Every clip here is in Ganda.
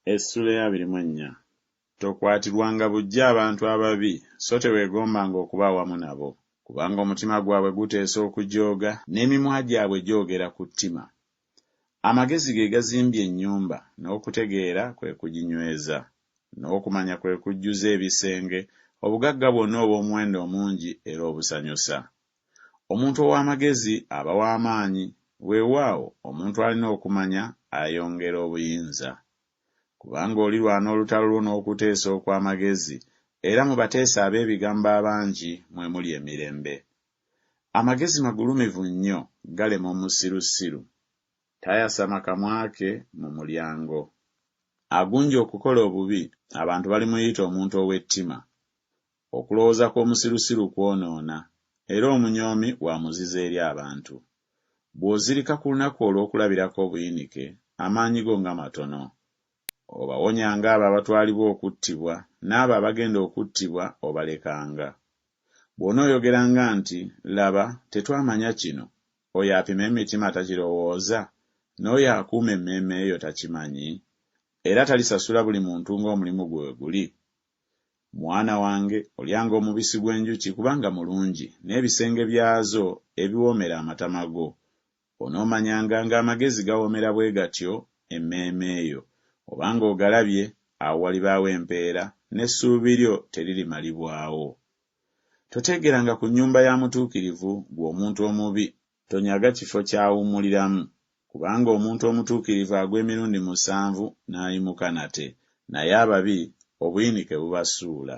Essula ya 24. Tokwatirwanga buggya abantu ababi, so teweegombanga okuba awamu nabo, kubanga omutima gwabwe guteesa okujooga n'emimwa gyabwe gyogera ku ttima. Amagezi ge gazimbye ennyumba, n'okutegeera kwe kuginyweza, n'okumanya kwe kujjuza ebisenge, obugagga bwonna obw'omuwendo omungi era obusanyusa. Omuntu ow'amagezi aba w'amaanyi, weewaawo omuntu alina okumanya ayongera obuyinza. Kubanga olirwana olutalo lwo n'okuteesa okw'amagezi, era mu bateesa ab'ebigambo abangi mwe muli emirembe. Amagezi magulumivu nnyo, galema omusirusiru. Tayasama kamwa ke mu mulyango. Agunja okukola obubi, abantu balimuyita omuntu ow'ettima. Okulowooza kw'omusirusiru kwonoona, era omunyoomi wa muzizo eri abantu. Bw'ozirika ku lunaku olw'okulabirako obuyinike, amaanyi go nga matono. Obawonyanga abo abatwalibwa okuttibwa, n'abo abagenda okuttibwa obalekanga. Bw'onooyogeranga nti, laba, tetwamanya kino, oyo apima emitima takirowooza, n'oyo akuuma emmeeme eyo takimanyi, era talisasula buli muntu ng'omulimu gwe guli. Mwana wange, olyanga omubisi gw'enjuki kubanga mulungi, n'ebisenge byazo ebiwoomera amatama go. Onoomanyanga ng'amagezi gawoomera bwe gatyo emmeeme eyo, obanga ogalabye, awo walibaawo empeera, n'essuubi lyo teririmalibwawo. Toteegeranga ku nnyumba ya mutuukirivu gwe omuntu omubi, tonyaga kifo ky'awummuliramu, kubanga omuntu omutuukirivu agwa emirundi 7 n'ayimuka nate, naye ababi obuyinike bubasuula.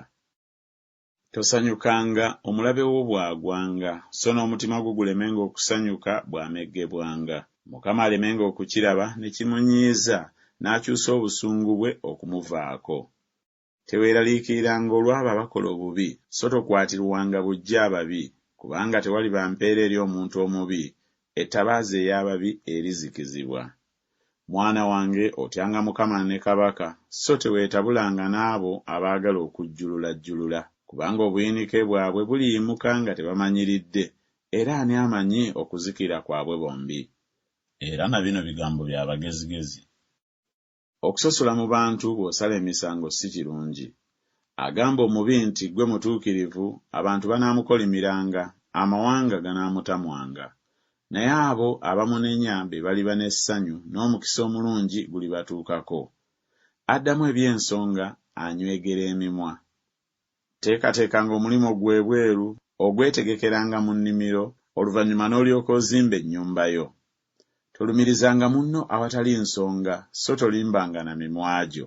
Tosanyukanga omulabe wo bw'agwanga, so n'omutima gwo gulemenga okusanyuka bw'ameggebwanga. Mukama alemenga okukiraba ne kimunyiiza, n'akyusa obusungu bwe okumuvaako. Teweeraliikiriranga olw'abo abakola obubi, so tokwatirwanga buggya ababi, kubanga tewaliba mpeera eri omuntu omubi, ettabaaza ey'ababi erizikizibwa. Mwana wange, otyanga Mukama ne kabaka, so teweetabulanga n'abo abaagala okujjululajjulula, kubanga obuyinike bwabwe buliyimuka nga tebamanyiridde, era ani amanyi okuzikira kwabwe bombi. Era na bino bigambo bya bagezigezi. Okusosola mu bantu bw'osala emisango si kirungi. Agamba omubi nti gwe mutuukirivu, abantu banaamukolimiranga, amawanga ganaamutamwanga. Naye abo abamunenya be baliba n'essanyu, n'omukisa omulungi gulibatuukako. Addamu eby'ensonga, anywegera emimwa. Teekateekanga omulimu gwe bweru, ogwetegekeranga mu nnimiro, oluvannyuma n'olyoka ozimba ennyumba yo. Tolumirizanga munno awatali nsonga, so tolimbanga na mimwa gyo.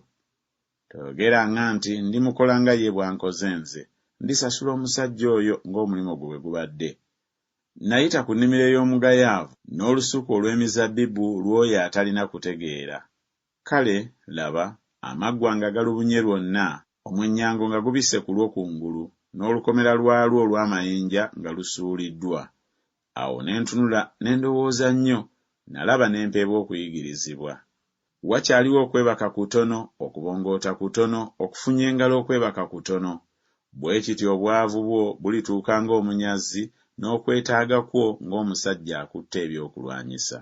Toyogeranga nti ndimukola nga ye bw'ankoze nze, ndisasula omusajja oyo ng'omulimu gwe gubadde. Nayita ku nnimiro ey'omugayaavu n'olusuku olw'emizabbibu lw'oyo atalina kutegeera. Kale, laba, amaggwa nga galubunye lwonna, omwennyango nga gubisse ku lw'okungulu, n'olukomera lwalwo olw'amayinja nga lusuuliddwa. Awo ne ntunula ne ndowooza nnyo, nalaba ne mpeebwa okuyigirizibwa. Wakyaliwo okwebaka kutono, okubongoota kutono, okufunya engalo okwebaka kutono. Bwe kityo obwavu bwo bulituuka ng'omunyazi, n'okwetaaga kwo ng'omusajja akutte ebyokulwanyisa.